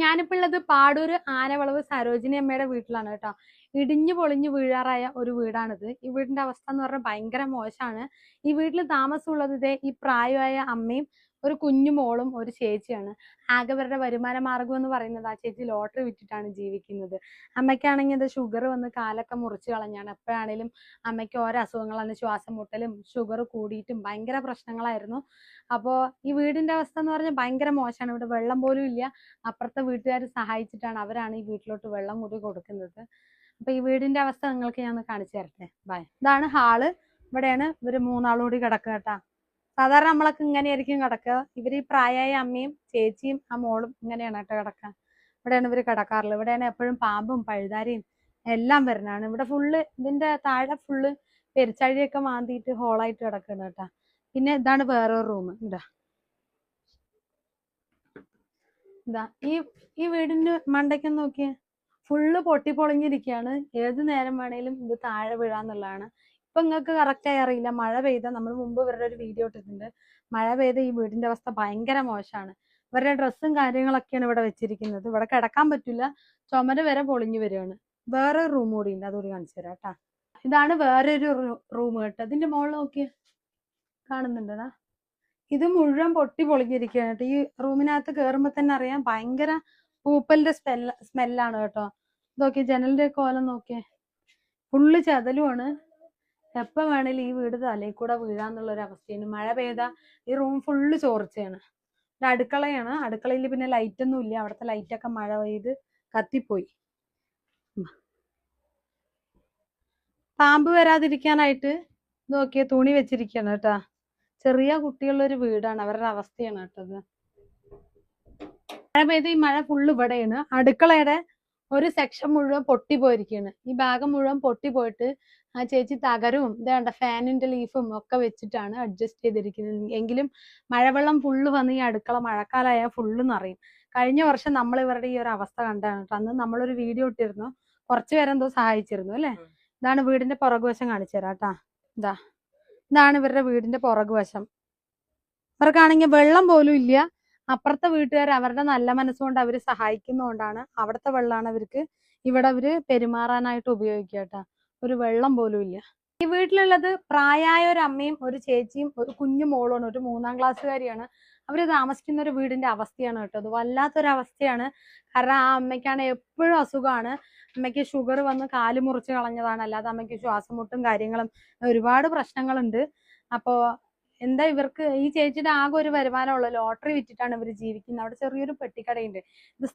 ഞാനിപ്പോൾ ഉള്ളത് പാടൂര് ആനവളവ് സരോജിനി അമ്മയുടെ വീട്ടിലാണ് കേട്ടോ. ഇടിഞ്ഞു പൊളിഞ്ഞു വീഴാറായ ഒരു വീടാണിത്. ഈ വീടിന്റെ അവസ്ഥ എന്ന് പറഞ്ഞാൽ ഭയങ്കര മോശമാണ്. ഈ വീട്ടിൽ താമസമുള്ളത് ഇതേ ഈ പ്രായമായ അമ്മയും ഒരു കുഞ്ഞു മോളും ഒരു ചേച്ചിയാണ്. ആകെ അവരുടെ വരുമാന മാർഗം എന്ന് പറയുന്നത് ആ ചേച്ചി ലോട്ടറി വിറ്റിട്ടാണ് ജീവിക്കുന്നത്. അമ്മയ്ക്കാണെങ്കിൽ ഇത് ഷുഗർ വന്ന് കാലൊക്കെ മുറിച്ച് കളഞ്ഞാണ്. എപ്പോഴാണേലും അമ്മയ്ക്ക് ഓരോ അസുഖങ്ങളാണ്, ശ്വാസം മുട്ടലും ഷുഗർ കൂടിയിട്ടും ഭയങ്കര പ്രശ്നങ്ങളായിരുന്നു. അപ്പോൾ ഈ വീടിന്റെ അവസ്ഥ എന്ന് പറഞ്ഞാൽ ഭയങ്കര മോശമാണ്. ഇവിടെ വെള്ളം പോലും ഇല്ല. അപ്പുറത്തെ വീട്ടുകാർ സഹായിച്ചിട്ടാണ് അവരാണ് ഈ വീട്ടിലോട്ട് വെള്ളം കൂടി കൊടുക്കുന്നത്. അപ്പൊ ഈ വീടിന്റെ അവസ്ഥ നിങ്ങൾക്ക് ഞാൻ കാണിച്ചു തരട്ടെ. ബൈ. ഇതാണ് ഹാള്. ഇവിടെയാണ് ഇവര് മൂന്നാളും കൂടി കിടക്കുക കേട്ടാ. സാധാരണ നമ്മളൊക്കെ ഇങ്ങനെയായിരിക്കും കിടക്കുക. ഇവര് ഈ പ്രായമായ അമ്മയും ചേച്ചിയും ആ മോളും ഇങ്ങനെയാണ് കേട്ടോ കിടക്കുക. ഇവിടെയാണ് ഇവര് കിടക്കാറുള്ളത്. ഇവിടെയാണ് എപ്പോഴും പാമ്പും പഴുതാരയും എല്ലാം വരുന്നതാണ്. ഇവിടെ ഫുള്ള് ഇതിന്റെ താഴെ ഫുള്ള് പെരിച്ചഴിയൊക്കെ മാന്തിയിട്ട് ഹോളായിട്ട് കിടക്കുന്നത് കേട്ടാ. പിന്നെ ഇതാണ് വേറൊരു റൂം. ഇതാ ഈ വീടിന്റെ മണ്ടയ്ക്ക് നോക്കിയേ, ഫുള്ള് പൊട്ടി പൊളിഞ്ഞിരിക്കുകയാണ്. ഏത് നേരം വേണേലും ഇത് താഴെ വീഴാന്നുള്ളതാണ്. ഇപ്പൊ നിങ്ങൾക്ക് കറക്റ്റായി അറിയില്ല. മഴ പെയ്ത, നമ്മൾ മുമ്പ് ഇവരുടെ ഒരു വീഡിയോ ഇട്ടിട്ടുണ്ട്. മഴ പെയ്ത ഈ വീടിന്റെ അവസ്ഥ ഭയങ്കര മോശമാണ്. ഇവരുടെ ഡ്രസ്സും കാര്യങ്ങളൊക്കെയാണ് ഇവിടെ വെച്ചിരിക്കുന്നത്. ഇവിടെ കിടക്കാൻ പറ്റില്ല. ചുമര് വരെ പൊളിഞ്ഞു വരികയാണ്. വേറെ റൂം കൂടി ഉണ്ട്, അതുകൂടി കാണിച്ചു തരാം കേട്ടാ. ഇതാണ് വേറൊരു റൂം കേട്ടോ. ഇതിന്റെ മുകളിൽ നോക്കിയേ, കാണുന്നുണ്ടടാ. ഇത് മുഴുവൻ പൊട്ടി പൊളിഞ്ഞിരിക്കുകയാണ് കേട്ടോ. ഈ റൂമിനകത്ത് കയറുമ്പോ തന്നെ അറിയാം ഭയങ്കര പൂപ്പലിന്റെ സ്മെല്ലാണ് കേട്ടോ. നോക്കിയേ, ജനലിന്റെ കോലം നോക്കിയേ, ഫുള്ള് ചതലുമാണ്. എപ്പോ വേണേലും ഈ വീട് തലയിൽ കൂടെ വീഴാന്നുള്ള ഒരു അവസ്ഥയാണ്. മഴ പെയ്ത ഈ റൂം ഫുള്ള് ചോർച്ചയാണ്. ഒരു അടുക്കളയാണ്. അടുക്കളയിൽ പിന്നെ ലൈറ്റ് ഒന്നും ഇല്ല. അവിടുത്തെ ലൈറ്റൊക്കെ മഴ പെയ്ത് കത്തിപ്പോയി. പാമ്പ് വരാതിരിക്കാനായിട്ട് നോക്കിയ തുണി വെച്ചിരിക്കുകയാണ് കേട്ടാ. ചെറിയ കുട്ടികളുടെ ഒരു വീടാണ്. അവരുടെ അവസ്ഥയാണ് കേട്ടത്. മഴ പെയ്ത് ഈ മഴ ഫുള്ള് ഇവിടെയാണ്. അടുക്കളയുടെ ഒരു സെക്ഷൻ മുഴുവൻ പൊട്ടി പോയിരിക്കുകയാണ്. ഈ ഭാഗം മുഴുവൻ പൊട്ടി പോയിട്ട് ആ ചേച്ചി തകരവും ഇതേണ്ട ഫാനിന്റെ ലീഫും ഒക്കെ വെച്ചിട്ടാണ് അഡ്ജസ്റ്റ് ചെയ്തിരിക്കുന്നത്. എങ്കിലും മഴവെള്ളം ഫുള്ള് വന്ന് ഈ അടുക്കള മഴക്കാലമായാൽ ഫുള്ള് നിറയും. കഴിഞ്ഞ വർഷം നമ്മൾ ഇവരുടെ ഈ ഒരു അവസ്ഥ കണ്ടാണ് കേട്ടോ. അന്ന് നമ്മളൊരു വീഡിയോ ഇട്ടിരുന്നു. കുറച്ചു പേരെന്തോ സഹായിച്ചിരുന്നു അല്ലെ. ഇതാണ് വീടിന്റെ പുറകുവശം കാണിച്ചു തരാം കേട്ടാ. ഇതാണ് ഇവരുടെ വീടിന്റെ പുറകുവശം. ഇവർക്കാണെങ്കിൽ വെള്ളം പോലും ഇല്ല. അപ്പുറത്തെ വീട്ടുകാർ അവരുടെ നല്ല മനസ്സുകൊണ്ട് അവര് സഹായിക്കുന്നതുകൊണ്ടാണ് അവിടുത്തെ വെള്ളമാണ് അവർക്ക് ഇവിടെ അവര് പെരുമാറാനായിട്ട് ഉപയോഗിക്കുക കേട്ടാ. ഒരു വെള്ളം പോലും ഇല്ല. ഈ വീട്ടിലുള്ളത് പ്രായമായ ഒരു അമ്മയും ഒരു ചേച്ചിയും ഒരു കുഞ്ഞു മോളുമാണ്. ഒരു 3ാം ക്ലാസ്സുകാരിയാണ്. അവര് താമസിക്കുന്ന ഒരു വീടിന്റെ അവസ്ഥയാണ് കേട്ടോ. അത് വല്ലാത്തൊരു അവസ്ഥയാണ്. കാരണം ആ അമ്മയ്ക്കാണ് എപ്പോഴും അസുഖമാണ്. അമ്മയ്ക്ക് ഷുഗർ വന്ന് കാല് മുറിച്ച് കളഞ്ഞതാണ്. അല്ലാതെ അമ്മയ്ക്ക് ശ്വാസം മുട്ടും കാര്യങ്ങളും ഒരുപാട് പ്രശ്നങ്ങളുണ്ട്. അപ്പോ എന്താ ഇവർക്ക്, ഈ ചേച്ചിയുടെ ആകെ ഒരു വരുമാനമുള്ളൂ, ലോട്ടറി വിറ്റിട്ടാണ് ഇവർ ജീവിക്കുന്നത്. അവിടെ ചെറിയൊരു പെട്ടിക്കടയുണ്ട്. ഇത്